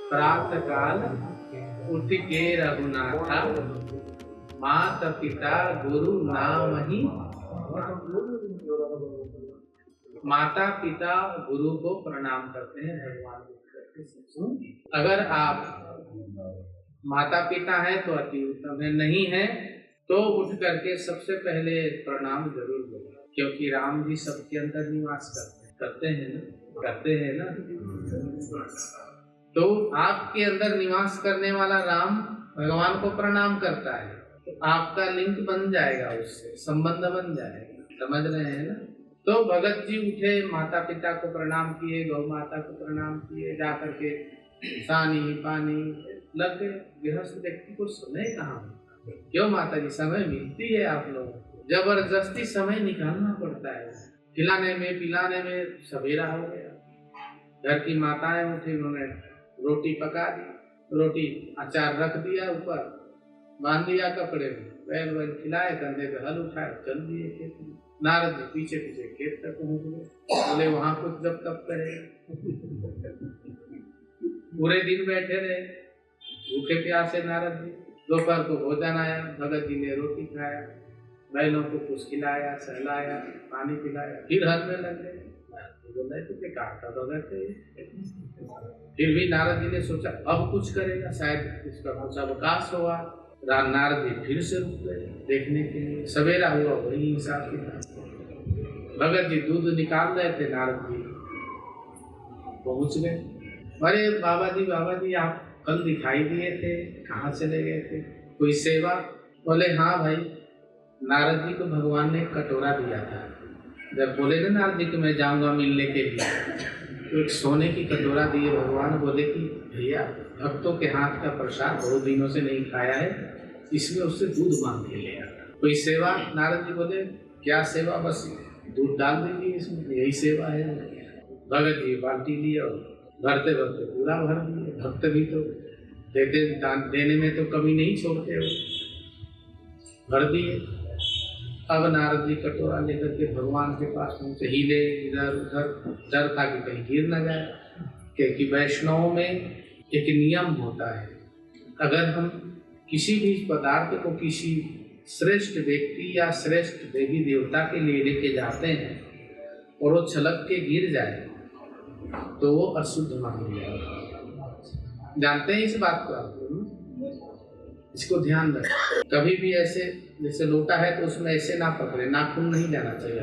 प्रातः काल उठ के रघुनाथा, माता पिता गुरु नाम ही। माता पिता गुरु को प्रणाम करते हैं भगवान को। अगर आप माता पिता है तो अति उत्तम है, नहीं है तो उठ करके सबसे पहले प्रणाम जरूर करें, क्योंकि राम जी सबके अंदर निवास करते हैं ना। तो आपके अंदर निवास करने वाला राम भगवान को प्रणाम करता है, तो आपका लिंक बन जाएगा, उससे संबंध बन जाएगा। समझ रहे हैं ना। तो भगत जी उठे, माता पिता को प्रणाम किए, गौ माता को प्रणाम किए, जाकर के सानी पानी लग गए। गृहस्थ व्यक्ति को समय कहाँ, क्यों माता जी, समय मिलती है आप लोगों को, जबरदस्ती समय निकालना पड़ता है। खिलाने में पिलाने में सवेरा हो गया। घर की माताएं उठी, उन्होंने रोटी पका दी, रोटी अचार रख दिया, ऊपर बांध दिया कपड़े में, बैल बैल खिलाए, कंधे पे हल उठाए, चल दिए खेत में। नारद जी पीछे पीछे खेत तक पहुंच गए। बोले वहां कुछ जब तब करे। पूरे दिन बैठे रहे भूखे प्यासे नारद जी। दोपहर को भोजन आया, भगत जी ने रोटी खाया, बैलों को कुछ खिलाया, सहलाया, पानी पिलाया, फिर हल में लग गए। बोला तो बेकार का भगत है। फिर भी नारद जी ने सोचा अब कुछ करेगा, शायद इसका कुछ अवकाश हुआ। नारद जी फिर से रुक गए देखने के लिए। सवेरा हुआ वही हिसाब किताब। भगत जी दूध निकाल रहे थे, नारद जी पहुंच गए। अरे बाबा जी आप कल दिखाई दिए थे, कहाँ चले गए थे, कोई सेवा? बोले हाँ भाई, नारद जी को भगवान ने एक कटोरा दिया था। जब बोले ना नारद जी को मैं जाऊंगा मिलने के लिए, तो एक सोने की कटोरा दिए भगवान। बोले कि भैया भक्तों के हाथ का प्रसाद बहुत दिनों से नहीं खाया है, इसमें उससे दूध मांग के ले आता। कोई सेवा? नारद जी बोले क्या सेवा, बस दूध डाल दीजिए इसमें, यही सेवा है। भगत जी बाल्टी लिए और भरते भरते पूरा भर दिए। भक्त भी तो देने में तो कमी नहीं छोड़ते हो, भर दिए। अब नारद जी कटोरा लेकर के भगवान के पास पहुंचे, हिले इधर उधर, डर था कि कहीं गिर न जाए, क्योंकि वैष्णव में एक नियम होता है, अगर हम किसी भी पदार्थ को किसी श्रेष्ठ व्यक्ति या श्रेष्ठ देवी देवता के लिए लेके जाते हैं और वो छलक के गिर जाए तो वो अशुद्ध मान लिया। जानते हैं इस बात को आप लोग? इसको ध्यान रखें। कभी भी ऐसे जैसे लोटा है तो उसमें ऐसे ना पकड़े, नाखून नहीं जाना चाहिए,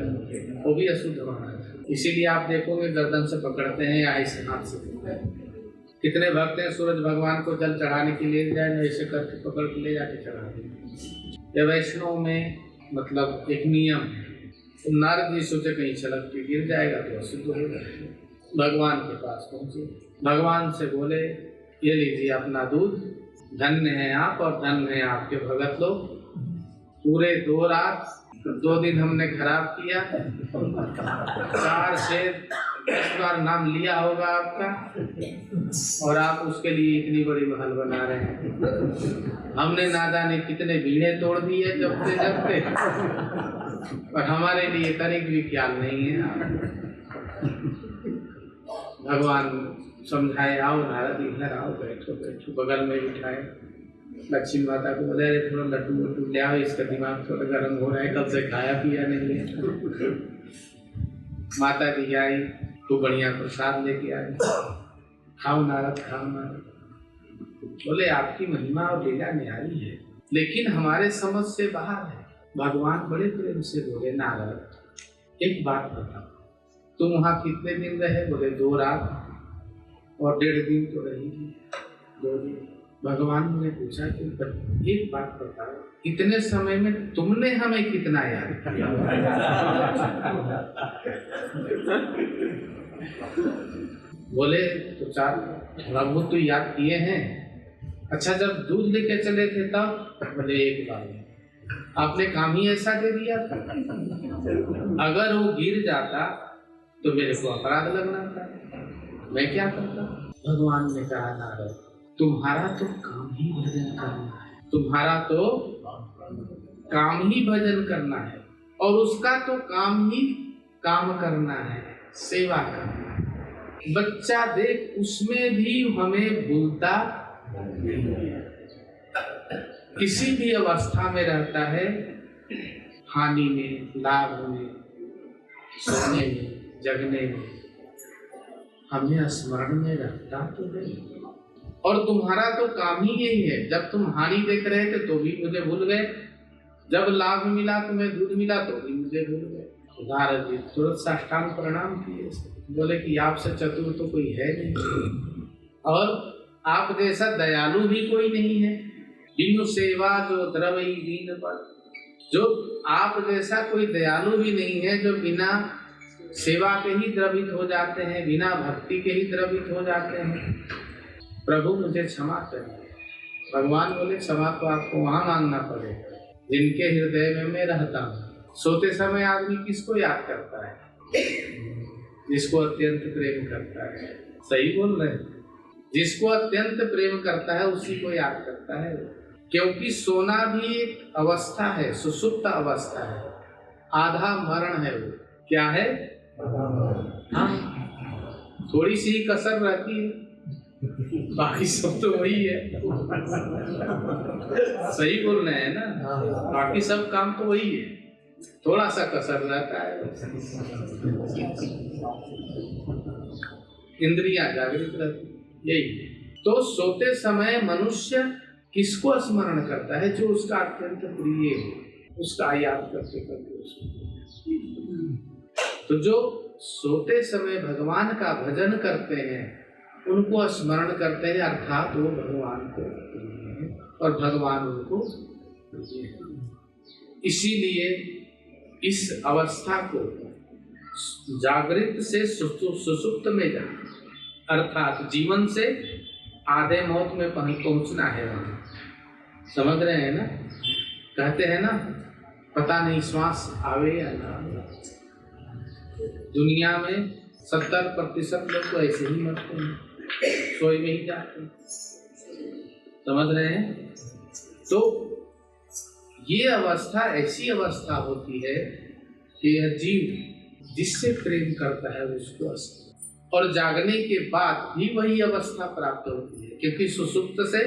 वो भी अशुद्ध माना है। इसीलिए आप देखोगे गर्दन से पकड़ते हैं या ऐसे हाथ से पकड़ते हैं। कितने भक्त हैं सूरज भगवान को जल चढ़ाने के लिए जाए, ऐसे करके पकड़ के ले जाके चढ़ा दें। ये वैष्णव में मतलब एक नियम है। तो नारद जी सोचे कहीं छलक के गिर जाएगा तो अशुद्ध हो जाएगा। भगवान के पास पहुंचे, भगवान से बोले ये लीजिए अपना दूध, धन्य है आप और धन्य है आपके भगत लोग। पूरे 2 रात 2 दिन हमने खराब किया, 4 शेर 10 बार नाम लिया होगा आपका, और आप उसके लिए इतनी बड़ी महल बना रहे हैं। हमने ना जाने कितने भीड़े तोड़ दिए जबते जबते, पर हमारे लिए तनिक भी ख्याल नहीं है। भगवान समझाए, आओ नारद इधर आओ, बैठो बैठो। बगल में बिठाए। लक्ष्मी माता को बोले अरे थोड़ा लड्डू वड्डू ले आओ, इसका दिमाग थोड़ा गर्म हो रहा है, कल से खाया पिया नहीं है। माता जी आई, तो बढ़िया प्रसाद लेके आए। खाओ नारद, खाओ नारद। बोले आपकी महिमा और लीला न्यारी है, लेकिन हमारे समझ से बाहर है। भगवान बड़े प्रेम से बोले नारद एक बात बताओ, तुम वहाँ कितने दिन रहे? बोले 2 रात और 1.5 दिन तो रहेगी, 2 दिन। भगवान ने पूछा कि एक बात बताओ, इतने समय में तुमने हमें कितना याद किया? बोले तो 4 थोड़ा बहुत तो याद किए हैं। अच्छा जब दूध लेके चले थे तब? बोले एक बार आपने काम ही ऐसा दे दिया था, अगर वो गिर जाता तो मेरे को अपराध लगना था, मैं क्या करता? भगवान ने कहा नारद तुम्हारा तो काम ही भजन करना है, तुम्हारा तो काम ही भजन करना है, और उसका तो काम ही काम करना है, सेवा करना है। बच्चा देख उसमें भी हमें भूलता नहीं है, किसी भी अवस्था में रहता है, हानि में, लाभ में, सोने में, जगने में, हमें स्मरण में रखता तो नहीं। और तुम्हारा तो काम ही यही है, जब तुम हानि देख रहे थे तो भी मुझे भूल गए, जब लाभ मिला, तुम्हें दूध मिला तो भी मुझे भूल गए। नारद जी तुरंत साष्टांग प्रणाम किए, बोले कि आपसे चतुर तो कोई है नहीं, और आप जैसा दयालु भी कोई नहीं है। बिनु सेवा जो द्रवई दीन पर, जो आप जैसा कोई दयालु भी नहीं है, जो बिना सेवा के ही द्रवित हो जाते हैं, बिना भक्ति के ही द्रवित हो जाते हैं। प्रभु मुझे क्षमा करिए। भगवान बोले क्षमा तो आपको वहां मांगना पड़ेगा जिनके हृदय में मैं रहता हूँ। सोते समय आदमी किसको याद करता है? जिसको अत्यंत प्रेम करता है। सही बोल रहे हैं, जिसको अत्यंत प्रेम करता है उसी को याद करता है, क्योंकि सोना भी एक अवस्था है, सुसुप्त अवस्था है, आधा मरण है। वो क्या है? हाँ, थोड़ी सी कसर रहती है, बाकी सब तो वही है। सही बोल रहे हैं ना, बाकी सब काम तो वही है, थोड़ा सा कसर रहता है। इंद्रियां जागृत रहती, यही है। तो सोते समय मनुष्य किसको स्मरण करता है? जो उसका अत्यंत प्रिय हो, उसका याद करते करते उसको। तो जो सोते समय भगवान का भजन करते हैं उनको स्मरण करते हैं, अर्थात वो भगवान को प्रिय है और भगवान उनको प्रिय है। इसीलिए इस अवस्था को जागृत से सुसुप्त में जाना, अर्थात जीवन से आधे मौत में पहुंचना है वहां। समझ रहे हैं ना? कहते हैं ना, पता नहीं श्वास आवे या ना आवे। दुनिया में 70% लोग तो ऐसे ही मरते हैं, सोए में ही जाते हैं। समझ रहे हैं? तो ये अवस्था ऐसी अवस्था होती है कि यह जीव जिससे प्रेम करता है उसको, और जागने के बाद भी वही अवस्था प्राप्त होती है, क्योंकि सुसुप्त से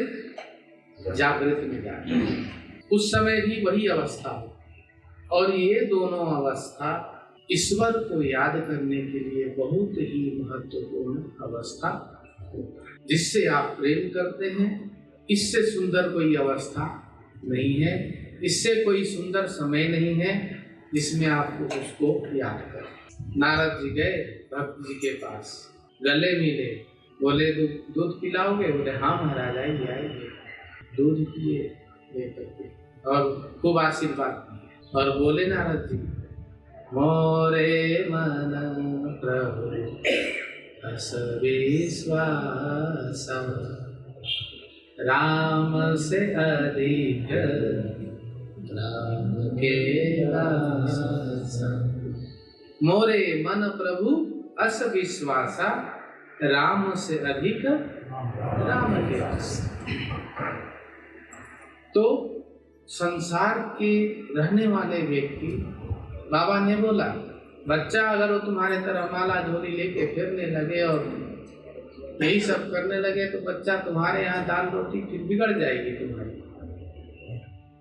जागृत में जाते हैं, उस समय भी वही अवस्था हो। और ये दोनों अवस्था ईश्वर को याद करने के लिए बहुत ही महत्वपूर्ण अवस्था होता है, जिससे आप प्रेम करते हैं। इससे सुंदर कोई अवस्था नहीं है, इससे कोई सुंदर समय नहीं है जिसमें आप उसको याद करें। नारद जी गए भक्त जी के पास, गले मिले, बोले दूध पिलाओगे? बोले हाँ महाराज, आइए आइए। दूध पिए लेकर के और खूब आशीर्वाद दिए, और बोले नारद जी, मोरे मन प्रभु अस विश्वास, राम से अधिक राम के दास। मोरे मन प्रभु अस विश्वासा, राम से अधिक राम के दास। तो संसार के रहने वाले व्यक्ति, बाबा ने बोला, बच्चा अगर वो तुम्हारे तरह माला झोली लेके फिरने लगे और यही सब करने लगे तो बच्चा तुम्हारे यहाँ दाल रोटी फिर बिगड़ जाएगी तुम्हारी।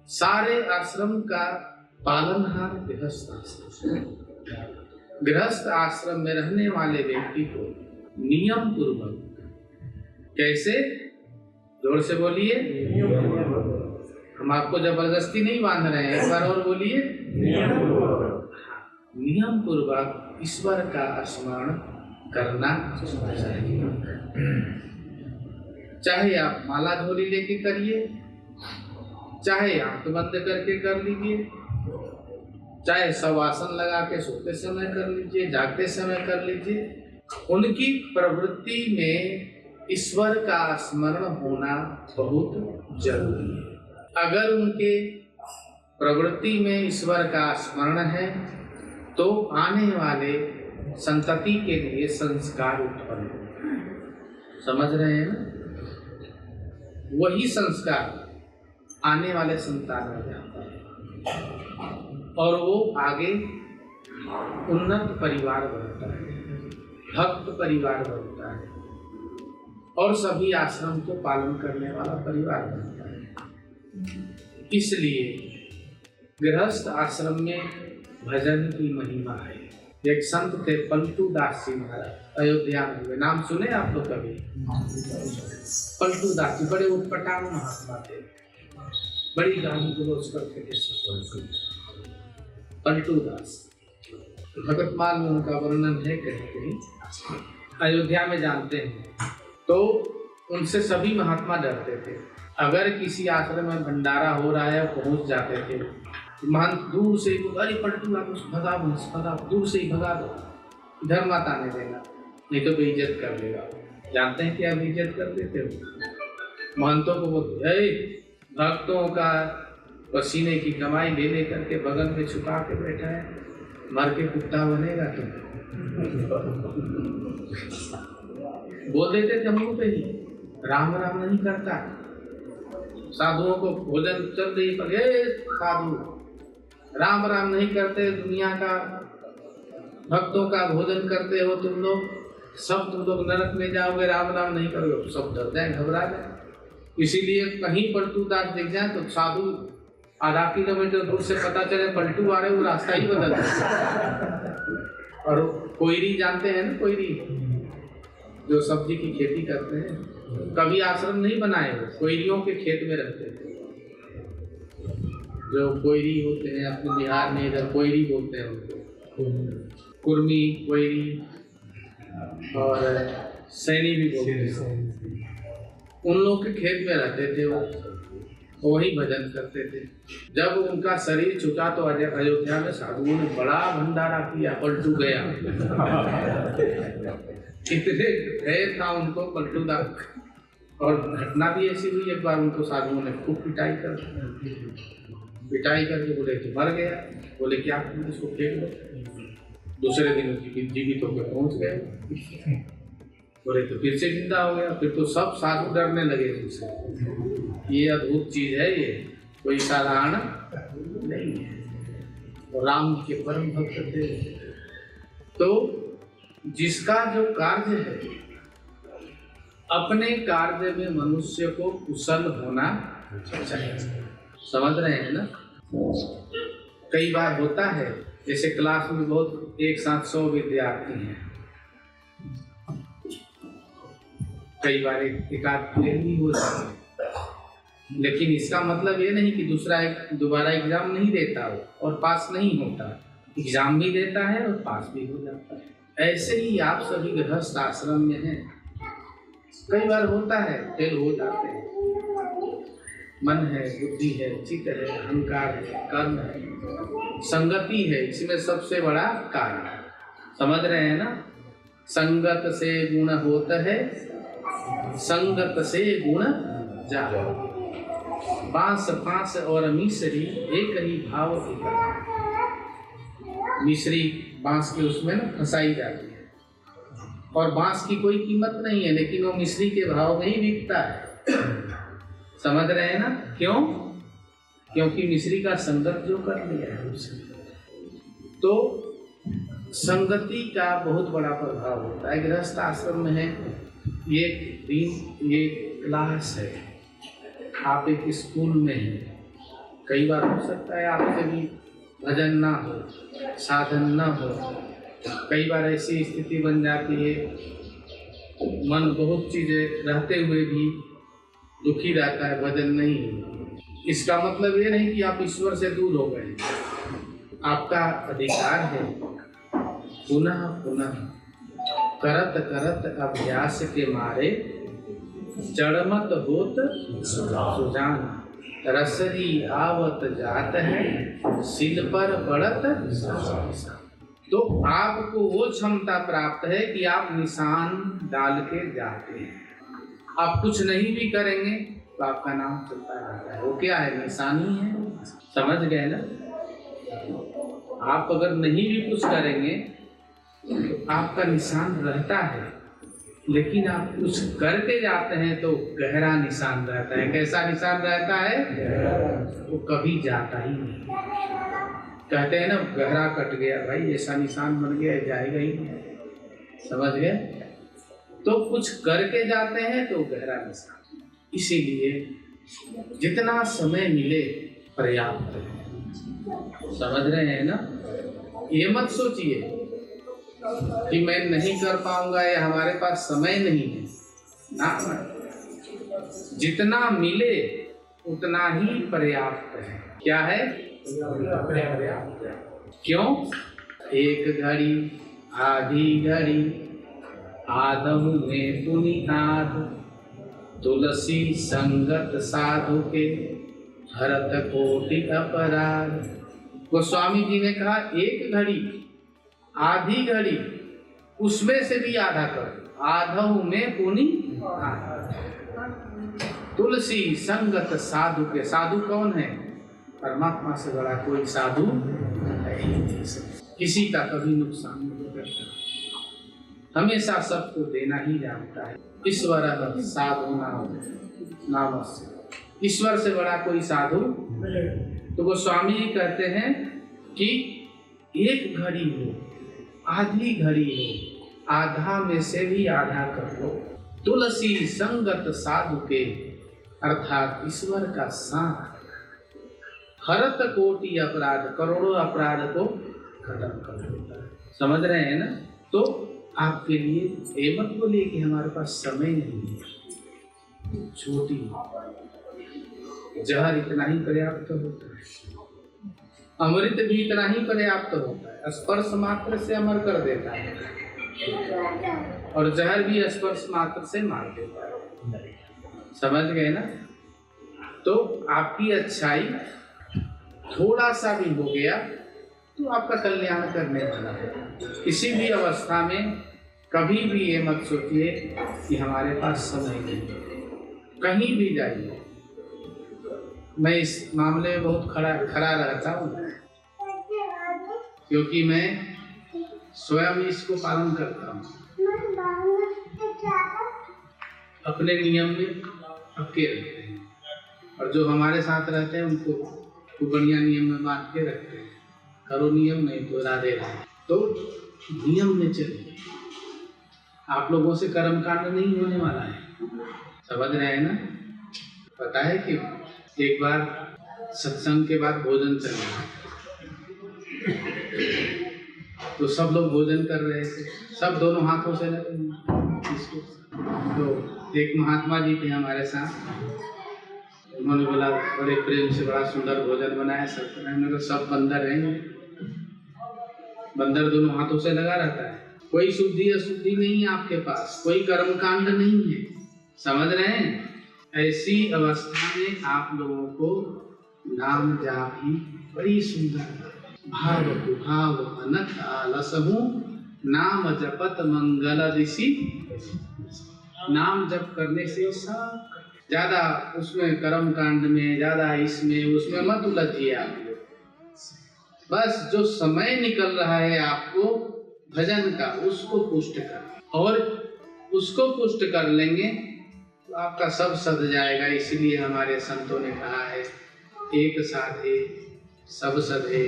सारे आश्रम का पालनहार गृहस्थ आश्रम, गृहस्थ आश्रम में रहने वाले व्यक्ति को नियम पूर्वक, कैसे? जोर से बोलिए। हम आपको जबरदस्ती नहीं बांध रहे हैं, एक बार और बोलिए। नियम पूर्वक ईश्वर का स्मरण करना चाहिए। चाहे आप माला झोली लेके करिए, चाहे आंख बंद करके कर लीजिए, चाहे शवासन लगा के सोते समय कर लीजिए, जागते समय कर लीजिए। उनकी प्रवृत्ति में ईश्वर का स्मरण होना बहुत जरूरी है। अगर उनके प्रवृत्ति में ईश्वर का स्मरण है तो आने वाले संतति के लिए संस्कार उत्पन्न होते हैं। समझ रहे हैं ना? वही संस्कार आने वाले संतान में जाता है और वो आगे उन्नत परिवार बनता है। भक्त परिवार बनता है और सभी आश्रम को पालन करने वाला परिवार बनता है। इसलिए गृहस्थ आश्रम में भजन की महिमा है। एक संत थे पलटू दास जी महाराज, अयोध्या में, नाम सुने आप लोग कभी? पलटू दास जी बड़े उटपटांग महात्मा थे, बड़ी गाली गलौज करते थे। पलटू दास भगतमाल में उनका वर्णन है कहीं कहीं, अयोध्या में जानते हैं। तो उनसे सभी महात्मा डरते थे। अगर किसी आश्रम में भंडारा हो रहा है पहुंच जाते थे, महंत दूर से ही अरे पलटू भगा, दूर से ही भगा दो, इधर मत आने देना, नहीं तो बेइज्जत कर देगा। जानते हैं क्या बेइज्जत कर देते हो? महंतों को बोलते भक्तों का पसीने की कमाई ले लेकर के बगल में छुपा के बैठा है, मर के कुत्ता बनेगा तुम। बोल देते थे मुंह पे ही, राम राम नहीं करता। साधुओं को भोजन चल रही पर साधु राम राम नहीं करते, दुनिया का भक्तों का भोजन करते हो तुम लोग, सब तुम लोग नरक में जाओगे, राम राम नहीं करोगे। सब डर जाए, घबरा जाए। इसीलिए कहीं पलटू दास दिख जाए तो साधु आधा किलोमीटर दूर से पता चले पलटू आ रहे, वो रास्ता ही बदल जाए। और कोयरी जानते हैं ना, कोयरी जो सब्जी की खेती करते हैं, कभी आश्रम नहीं बनाए, कोयरियों के खेत में रहते थे। जो कोयरी होते हैं अपने बिहार में इधर कोयरी बोलते हैं उनको, कुर्मी, कोयरी और सैनी भी बोलते हैं। उन लोग के खेत में रहते थे, वो वही भजन करते थे। जब उनका शरीर छूटा तो अयोध्या में साधुओं ने बड़ा भंडारा किया, पलटू गया। कितने भय था उनको पलटू दास। और घटना भी ऐसी हुई, एक बार उनको साधुओं ने खूब पिटाई करके बोले कि मर गया। बोले क्या, इसको फेंक दो। दूसरे दिन जीवित होकर पहुंच गए। बोले तो फिर से जिंदा हो गया। फिर तो सब साधु डरने लगे उनसे। ये अद्भुत चीज है, ये कोई साधारण नहीं है। और राम के परम भक्त थे। तो जिसका जो कार्य है, अपने कार्य में मनुष्य को कुशल होना चाहिए। समझ रहे हैं ना? कई बार होता है, जैसे क्लास में बहुत एक साथ 100 विद्यार्थी हैं, कई बार एक आध फेल भी हो जाता है, लेकिन इसका मतलब ये नहीं कि दोबारा एग्जाम नहीं देता हो और पास नहीं होता। एग्जाम भी देता है और पास भी हो जाता है। ऐसे ही आप सभी गृहस्थ आश्रम में हैं, कई बार होता है फेल हो जाते हैं। मन है, बुद्धि है, चित्त है, अहंकार है, कर्म है, संगति है, इसमें सबसे बड़ा कारण है। समझ रहे हैं ना? संगत से गुण होता है, संगत से गुण जाओ। बांस फांस और मिश्री एक ही भाव की। मिश्री बांस के उसमें ना फंसाई जाती है और बांस की कोई कीमत नहीं है, लेकिन वो मिश्री के भाव में ही बिकता है। समझ रहे हैं ना? क्यों? क्योंकि मिश्री का संगत जो कर लिया है उसने। तो संगति का बहुत बड़ा प्रभाव होता है। गृहस्थ आश्रम में है, ये दिन, ये क्लास है, आप एक स्कूल में हैं। कई बार हो सकता है आपसे भी भजन ना हो, साधन ना हो। कई बार ऐसी स्थिति बन जाती है, मन बहुत चीजें रहते हुए भी दुखी रहता है, भजन नहीं। इसका मतलब ये नहीं कि आप ईश्वर से दूर हो गए। आपका अधिकार है पुनः पुनः करत करत अभ्यास के मारे जड़मत होत सुजान, रसरी आवत जात है सिल पर पड़त। तो आपको वो क्षमता प्राप्त है कि आप निशान डाल के जाते हैं। आप कुछ नहीं भी करेंगे तो आपका नाम चलता रहता है। वो क्या है? निशानी है। समझ गए ना? आप अगर नहीं भी कुछ करेंगे तो आपका निशान रहता है, लेकिन आप कुछ करके जाते हैं तो गहरा निशान रहता है। कैसा निशान रहता है? वो कभी जाता ही नहीं। कहते हैं ना, गहरा कट गया भाई, ऐसा निशान बन गया, जाएगा ही नहीं। समझ गए? तो कुछ करके जाते हैं तो गहरा नशा। इसीलिए जितना समय मिले पर्याप्त है। समझ रहे हैं ना? ये मत सोचिए कि मैं नहीं कर पाऊंगा या हमारे पास समय नहीं है ना। जितना मिले उतना ही पर्याप्त है। क्या है? पर्याप्त है। क्यों? एक घड़ी आधी घड़ी आदम में पुनिनाद, तुलसी संगत साधु के भरत कोटि अपराध। गोस्वामी जी ने कहा एक घड़ी आधी घड़ी, उसमें से भी आधा कर, आधव में पुनि तुलसी संगत साधु के। साधु कौन है? परमात्मा से बड़ा कोई साधु नहीं। किसी का कभी नुकसान नहीं करता, हमेशा सबको देना ही जानता है। ईश्वर साधु नाम से, ईश्वर से बड़ा कोई साधु। तो गोस्वामी जी कहते हैं कि एक घड़ी हो, आधी घड़ी हो, आधा में से भी आधा कर लो। तुलसी संगत साधु के, अर्थात ईश्वर का साथ। हरत कोटि अपराध, करोड़ों अपराध को खत्म कर देता है। समझ रहे हैं ना? तो आपके लिए ये मत बोलिए कि हमारे पास समय नहीं है। छोटी जहर इतना ही पर्याप्त होता है, अमृत भी इतना ही पर्याप्त होता है। स्पर्श मात्र से अमर कर देता है और जहर भी स्पर्श मात्र से मार देता है। समझ गए ना? तो आपकी अच्छाई थोड़ा सा भी हो गया तो आपका कल्याण करने वाला है। किसी भी अवस्था में कभी भी ये मत सोचिए कि हमारे पास समय नहीं है। कहीं भी जाइए, मैं इस मामले में बहुत खड़ा रहता हूँ क्योंकि मैं स्वयं इसको पालन करता हूँ। अपने नियम में पक्के रहते हैं और जो हमारे साथ रहते हैं उनको बढ़िया नियम में बांध के रखते हैं। करो नियम, नहीं तो राधे राधे। तो नियम में चलिए, आप लोगों से कर्मकांड नहीं होने वाला है। समझ रहे हैं ना? पता है कि एक बार सत्संग के बाद भोजन चल रहा है तो सब लोग भोजन कर रहे थे, सब दोनों हाथों से लगे इसको। तो एक महात्मा जी थे हमारे साथ, उन्होंने बोला बड़े प्रेम से बड़ा सुंदर भोजन बनाया सब। हमने तो सब बंदर हैं, बंदर दोनों हाथों से लगा रहता है। कोई शुद्धि अशुद्धि नहीं है आपके पास, कोई कर्मकांड नहीं है। समझ रहे हैं? ऐसी अवस्था में आप लोगों को नाम जाप ही बड़ी सुंदर भाव भाव अनक आलसहु नाम जपत मंगल दिशि। नाम जप करने से सब ज्यादा उसमें कर्म कांड में, ज्यादा इसमें उसमें मत उलझिए। आप बस जो समय निकल रहा है आपको भजन का, उसको पुष्ट कर, और उसको पुष्ट कर लेंगे तो आपका सब सध जाएगा। इसलिए हमारे संतों ने कहा है, एक साधे सब सधे,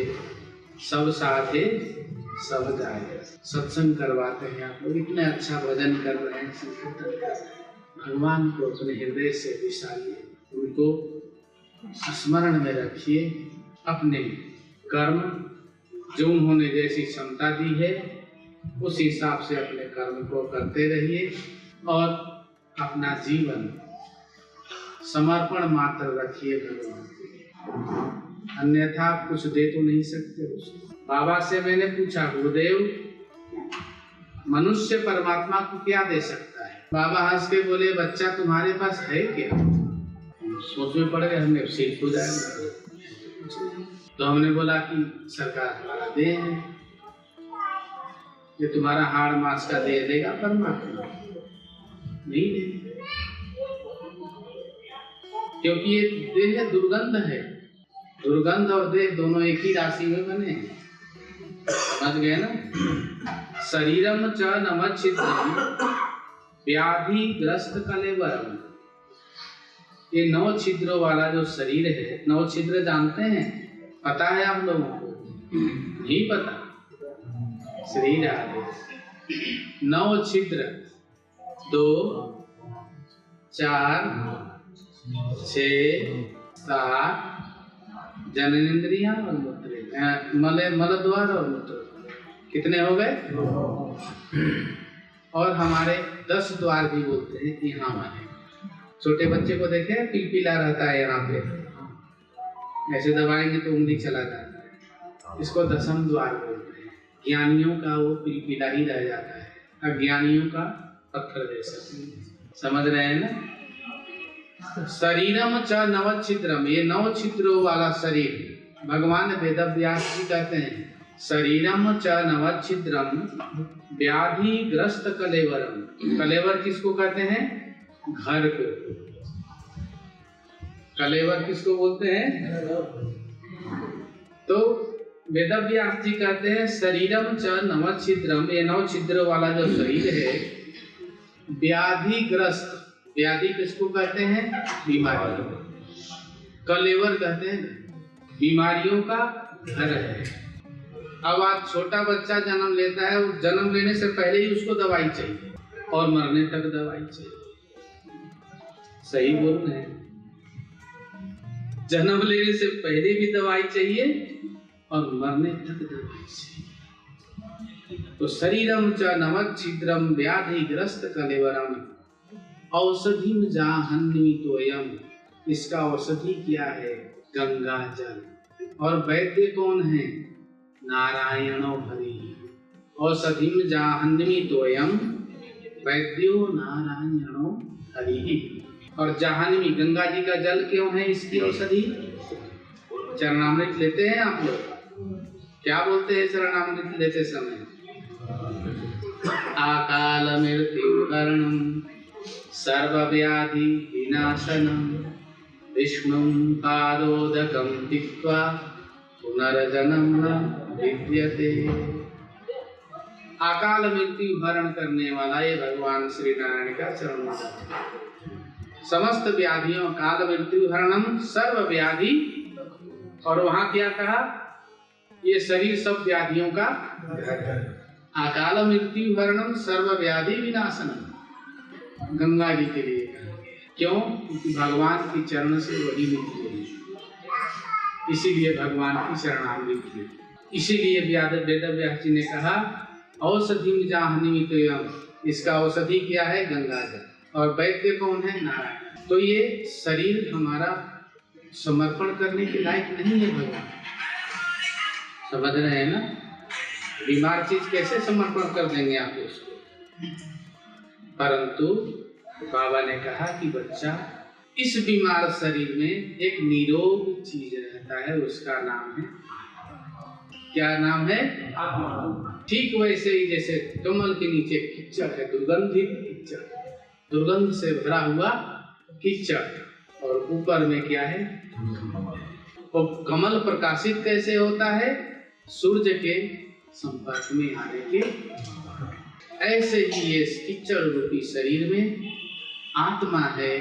सब साधे सब जाए। सत्संग करवाते हैं आप लोग, इतना अच्छा भजन कर रहे हैं, संकीर्तन कर रहे हैं। भगवान को अपने हृदय से बिसारिए, उनको स्मरण में रखिए। अपने कर्म जो उन्होंने जैसी क्षमता दी है उस हिसाब से अपने कर्म को करते रहिए और अपना जीवन समर्पण मात्र रखिए भगवान के। अन्यथा आप कुछ दे तो नहीं सकते उसको। बाबा से मैंने पूछा, गुरुदेव मनुष्य परमात्मा को क्या दे सकता है? बाबा हंस के बोले, बच्चा तुम्हारे पास है क्या? सोच में पड़ गए, हमने सीख हो जाएगा। तो हमने बोला कि सरकार हमारा देह है, ये तुम्हारा हाड़ मास का दे देगा परमात्मा? नहीं दे, क्योंकि ये देह दुर्गंध है। दुर्गंध और देह दोनों एक ही राशि में बने हैं। समझ गए ना? शरीरम च नमच्छिद्रम व्याधि ग्रस्त कलेवरम। ये 9 छिद्रों वाला जो शरीर है, 9 छिद्र जानते हैं? पता है आप लोगों को? नहीं पता? श्री राधे। 9 छिद्र 2 4 6 7 जननेंद्रियां और मल द्वार और मूत्र, कितने हो गए? और हमारे 10 द्वार भी बोलते हैं यहाँ वाले। छोटे बच्चे को देखे पिलपिला रहता है यहाँ पे, ऐसे दबाएंगे तो उंगली चला जाता है, इसको 10म द्वार बोलते हैं। ज्ञानियों का वो पिलपिला ही रह जाता है, अज्ञानियों का पत्थर जैसा। समझ रहे हैं ना? शरीरम च 9 छिद्रम, ये 9 छिद्रों वाला शरीर भगवान वेदव्यास जी कहते हैं। शरीरम च 9 छिद्रम व्याधिग्रस्त कलेवरम। कलेवर किसको कहते हैं? घर को। कलेवर किसको बोलते हैं? तो वेदव्यास जी कहते हैं शरीरम च 9 छिद्रम, ये 9 छिद्र वाला जो शरीर है व्याधिग्रस्त। व्याधि किसको कहते हैं? बीमारी। कलेवर कहते हैं बीमारियों का घर है। अब आज छोटा बच्चा जन्म लेता है, वो जन्म लेने से पहले ही उसको दवाई चाहिए और मरने तक दवाई चाहिए। सही बोल रहे हैं? जन्म लेने से पहले भी दवाई चाहिए और मरने तक दवाई चाहिए। तो शरीरम च 9 छिद्रम व्याधिग्रस्त कलेवरम औषधिम जाह्नवीतोयम। इसका औषधि क्या है? गंगा जल। और वैद्य कौन है? नारायणो हरि। औषधिम जाह्नवीतोयम वैद्यो नारायणो हरि। और जाह्नवी गंगा जी का जल क्यों है इसकी औषधि? चरणामृत लेते हैं आप लोग, क्या बोलते हैं चरणामृत लेते समय? आकाल मृत्यु हरणम सर्वव्याधि विनाशनम विष्णुं पादोदकं पीत्वा पुनर्जन्म न विद्यते। अकाल मृत्यु हरण करने वाला ये भगवान श्री नारायण का चरण है। समस्त व्याधियों काल मृत्यु हरणम सर्व व्याधि। और वहां क्या कहा? ये शरीर सब व्याधियों का घर है। अकाल मृत्यु हरणम सर्व व्याधि विनाशनम। गंगा जी के लिए क्यों? क्योंकि भगवान की चरण से वही मिलती है, इसीलिए भगवान की शरणागति की। इसीलिए वेदव्यास जी ने कहा औषधि जाह्नवीतोयम, इसका औषधि क्या है? गंगा जल। और वैद्य कौन है? नारायण। तो ये शरीर हमारा समर्पण करने के लायक नहीं है भगवान। समझ रहे हैं ना? बीमार चीज कैसे समर्पण कर देंगे आप उसको? परंतु बाबा ने कहा कि बच्चा इस बीमार शरीर में एक निरोग चीज रहता है, उसका नाम है, क्या नाम है? आत्मा। ठीक वैसे ही जैसे कमल के नीचे कीचड़ है, दुर्गंधित कीचड़, दुर्गंध से भरा हुआ कीचड़, और ऊपर में क्या है? तो कमल प्रकाशित कैसे होता है? सूर्य के संपर्क में आने के। ऐसे ही ये कीचड़ रूपी शरीर में आत्मा है,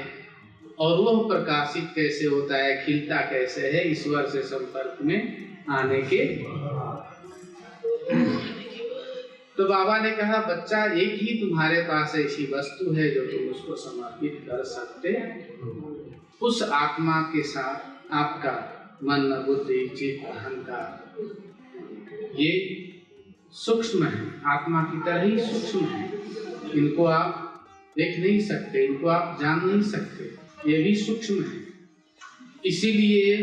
और वह प्रकाशित कैसे होता है, खिलता कैसे है? ईश्वर से संपर्क में आने के। तो बाबा ने कहा बच्चा एक ही तुम्हारे पास ऐसी वस्तु है जो तुम उसको समर्पित कर सकते, उस आत्मा के साथ आपका मन बुद्धि चित्त अहंकार ये सूक्ष्म है, आत्मा की तरह ही सूक्ष्म है। इनको आप देख नहीं सकते, इनको आप जान नहीं सकते, ये भी सूक्ष्म है, इसीलिए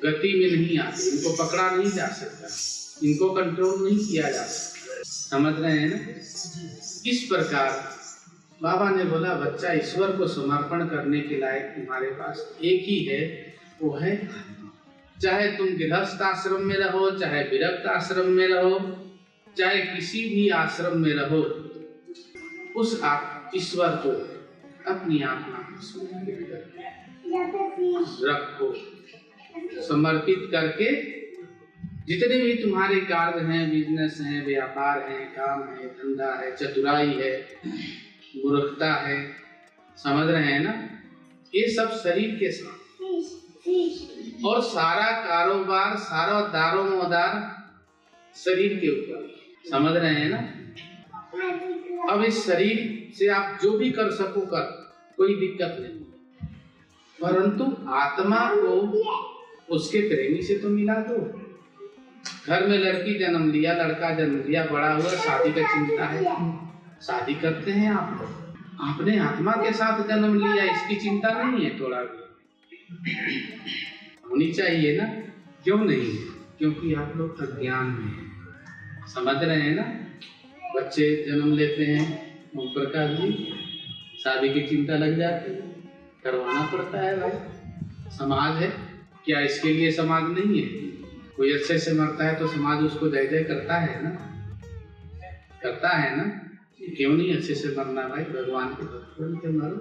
गति में नहीं आते, इनको पकड़ा नहीं जा सकता, इनको कंट्रोल नहीं किया जा सकता। समझ रहे हैं ना? इस प्रकार बाबा ने बोला बच्चा ईश्वर को समर्पण करने के लायक तुम्हारे पास एक ही है, वो है चाहे तुम गृहस्थ आश्रम में रहो, चाहे विरक्त आश्रम में रहो, चाहे किसी भी आश्रम में रहो, उस ईश्वर को अपनी आत्मा को समर्पित करके रखो। समर्पित करके जितने भी तुम्हारे कार्य हैं, बिजनेस हैं, व्यापार हैं, काम है, धंधा है, चतुराई है, मूर्खता है, समझ रहे हैं ना? ये सब शरीर के साथ, और सारा कारोबार, सारा दारो मदार शरीर के ऊपर। समझ रहे हैं ना? अब इस शरीर से आप जो भी कर सको कर, कोई दिक्कत नहीं, परंतु आत्मा को उसके प्रेमी से तो मिला दो। घर में लड़की जन्म लिया, लड़का जन्म लिया, बड़ा हुआ, शादी का चिंता है, शादी करते हैं आप लोग। आपने आत्मा के साथ जन्म लिया, इसकी चिंता नहीं है, थोड़ा भी होनी चाहिए ना? क्यों नहीं? क्योंकि आप लोग अज्ञान में हैं। समझ रहे हैं ना? बच्चे जन्म लेते हैं, ओम प्रकाश जी, शादी की चिंता लग जाती है, करवाना पड़ता है भाई। समाज है क्या? इसके लिए समाज नहीं है? कोई अच्छे से मरता है तो समाज उसको जय जय करता है ना, करता है ना? क्यों नहीं अच्छे से मरना भाई? भगवान के भक्त बन के मरो,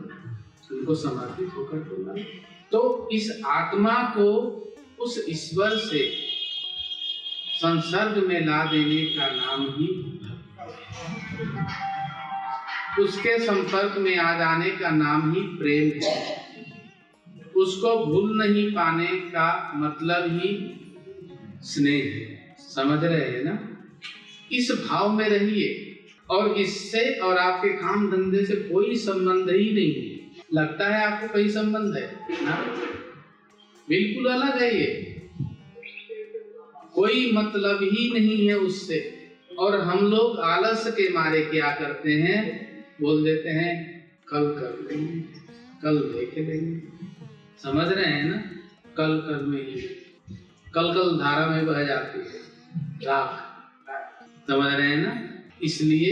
उनको समर्पित होकर के मरो। तो इस आत्मा को उस ईश्वर से संसर्ग में ला देने का नाम ही, उसके संपर्क में आ जाने का नाम ही प्रेम है। उसको भूल नहीं पाने का मतलब ही स्नेह है। समझ रहे हैं ना? इस भाव में रहिए, और इससे और आपके काम धंधे से कोई संबंध ही नहीं है। लगता है आपको कई संबंध है ना? बिल्कुल अलग है ये, कोई मतलब ही नहीं है उससे। और हम लोग आलस के मारे क्या करते हैं, बोल देते हैं कल कर लेंगे, कल देख लेंगे। समझ रहे हैं ना? कल कल में ही कल कल धारा में बह जाती है राख। समझ रहे हैं ना? इसलिए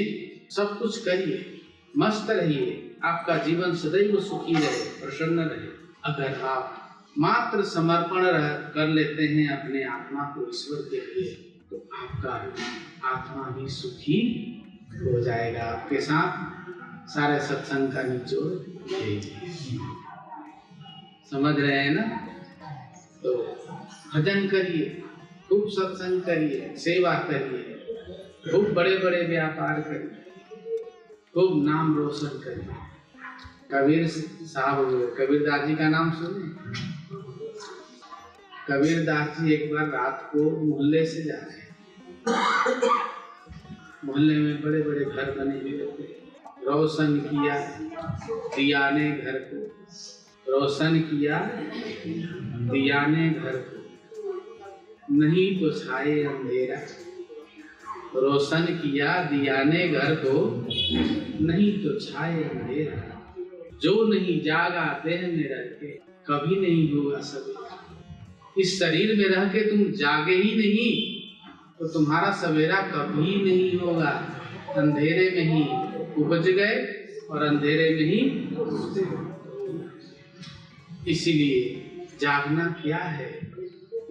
सब कुछ करिए, मस्त रहिए, आपका जीवन सदैव सुखी रहे, प्रसन्न रहे। अगर आप मात्र समर्पण कर लेते हैं अपने आत्मा को ईश्वर के लिए, तो आपका आत्मा भी सुखी हो जाएगा। आपके साथ सारे सत्संग का निचोड़ यही। समझ रहे हैं ना? तो भजन करिए, खूब सत्संग करिए, सेवा करिए, खूब बड़े बड़े व्यापार करिए, खूब नाम रोशन करिए। कबीर साहब, कबीरदास जी का नाम सुने? कबीरदास जी एक बार रात को मोहल्ले से जा रहे, मोहल्ले में बड़े बड़े घर बने हुए थे। रोशन किया दिया ने घर को, रोशन किया दिया ने घर को, नहीं तो छाए अंधेरा। रोशन किया दिया ने घर को, नहीं तो छाए अंधेरा। जो नहीं जागा देह में रह के, कभी नहीं होगा सवेरा। इस शरीर में रह के तुम जागे ही नहीं, तो तुम्हारा सवेरा कभी नहीं होगा। अंधेरे में ही उपज गए और अंधेरे में ही, इसीलिए जागना क्या है,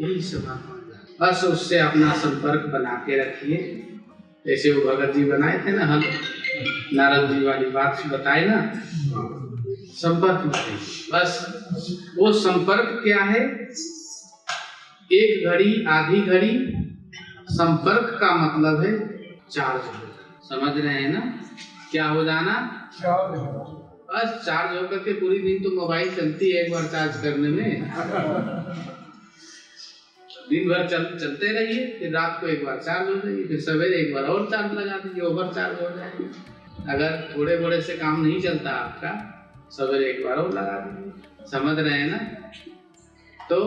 यही समर्पण। बस उससे अपना संपर्क बना के रखिए। जैसे वो भगत जी बनाए थे ना, हम नारद जी वाली बात बताए ना, संपर्क में। बस वो संपर्क क्या है? एक घड़ी आधी घड़ी संपर्क का मतलब है चार्ज हो जाना। समझ रहे हैं ना? क्या हो जाना? बस चार्ज होकर के पूरी दिन तो मोबाइल चलती है, एक बार चार्ज करने में दिन भर चलते रहिए, फिर रात को एक बार चार्ज हो जाइए, फिर सवेरे एक बार और चार्ज लगा दीजिए, ओवर चार्ज हो जाएगी। अगर थोड़े बड़े से काम नहीं चलता आपका, सवेरे एक बार और लगा दीजिए। समझ रहे हैं ना? तो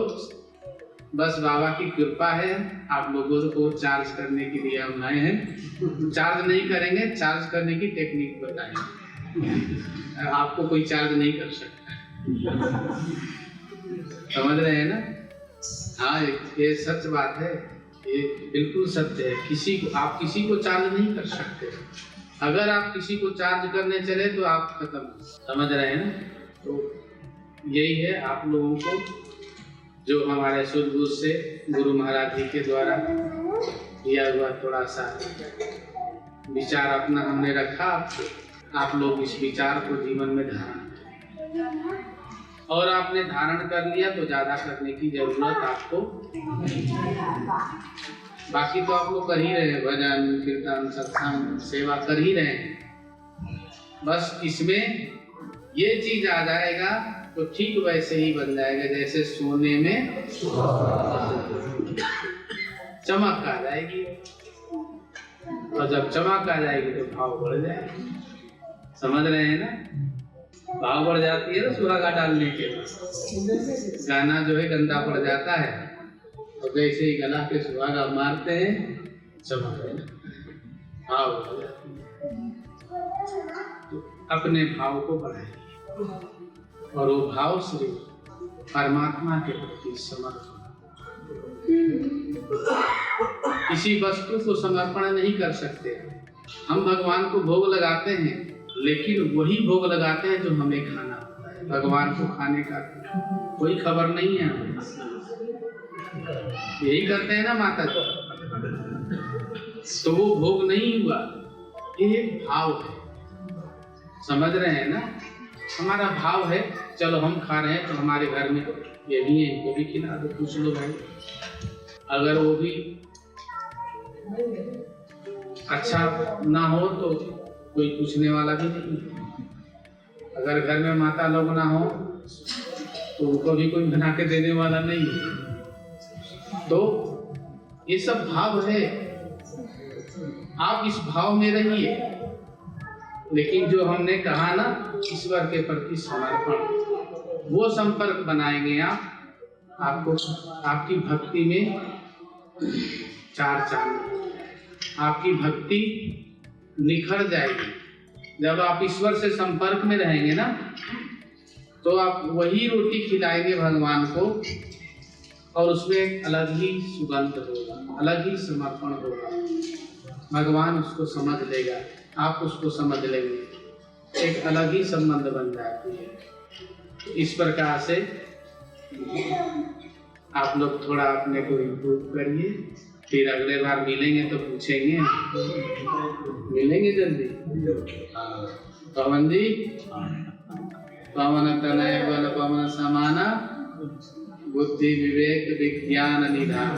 बस बाबा की कृपा है, आप लोगों को चार्ज करने के लिए हम आए हैं। चार्ज नहीं करेंगे, चार्ज करने की टेक्निक बताएंगे। आपको कोई चार्ज नहीं कर सकता। समझ रहे हैं ना? हाँ, ये सच बात है, ये बिल्कुल सत्य है। आप किसी को चार्ज नहीं कर सकते। अगर आप किसी को चार्ज करने चले तो आप खत्म। समझ रहे हैं ना? तो यही है, आप लोगों को जो हमारे सूझबूझ से गुरु महाराज जी के द्वारा दिया हुआ थोड़ा सा विचार अपना हमने रखा आपको। आप लोग इस विचार को जीवन में धारण करें, और आपने धारण कर लिया तो ज्यादा करने की जरूरत आपको नहीं। बाकी तो आप लोग कर ही रहे हैं, भजन कीर्तन सत्संग सेवा कर ही रहे हैं। बस इसमें ये चीज आ जाएगा तो ठीक वैसे ही बन जाएगा जैसे सोने में चमक आ जाएगी। और जब चमक आ जाएगी तो भाव बढ़ जाएगा। समझ रहे हैं ना? भाव बढ़ जाती है ना सुहागा डालने के बाद। गाना जो है गंदा पड़ जाता है और जैसे ही गला पे सुहागा मारते हैं चमक भाव बढ़ जाती है। तो अपने भाव को बढ़ाइए और वो भाव श्री परमात्मा के प्रति समर्पण। किसी वस्तु को समर्पण नहीं कर सकते। हम भगवान को भोग लगाते हैं, लेकिन वही भोग लगाते हैं जो हमें खाना होता है। भगवान को खाने का कोई खबर नहीं है। यही करते हैं ना माता जी, तो वो भोग नहीं हुआ, ये भाव है। समझ रहे हैं ना? हमारा भाव है चलो हम खा रहे हैं तो हमारे घर में ये भी है, इनको भी खिला दो, पूछ लो भाई। अगर वो भी अच्छा ना हो तो कोई पूछने वाला भी नहीं है। अगर घर में माता लोग ना हो तो उनको भी कोई बना के देने वाला नहीं है। तो ये सब भाव है, आप इस भाव में रहिए। लेकिन जो हमने कहा ना ईश्वर के प्रति समर्पण, वो संपर्क बनाएंगे आपको आपकी भक्ति में चार चांद, आपकी भक्ति निखर जाएगी। जब आप ईश्वर से संपर्क में रहेंगे ना तो आप वही रोटी खिलाएंगे भगवान को और उसमें एक अलग ही सुगंध होगा, अलग ही समर्पण होगा। भगवान उसको समझ लेगा, आप उसको समझ लेंगे, एक अलग ही संबंध बन जाती है। इस प्रकार से आप लोग थोड़ा अपने को इम्प्रूव करिए, फिर अगले बार मिलेंगे तो पूछेंगे, मिलेंगे जल्दी। पवन जी, पवन तनय बल पवन समाना, बुद्धि विवेक विज्ञान निधान।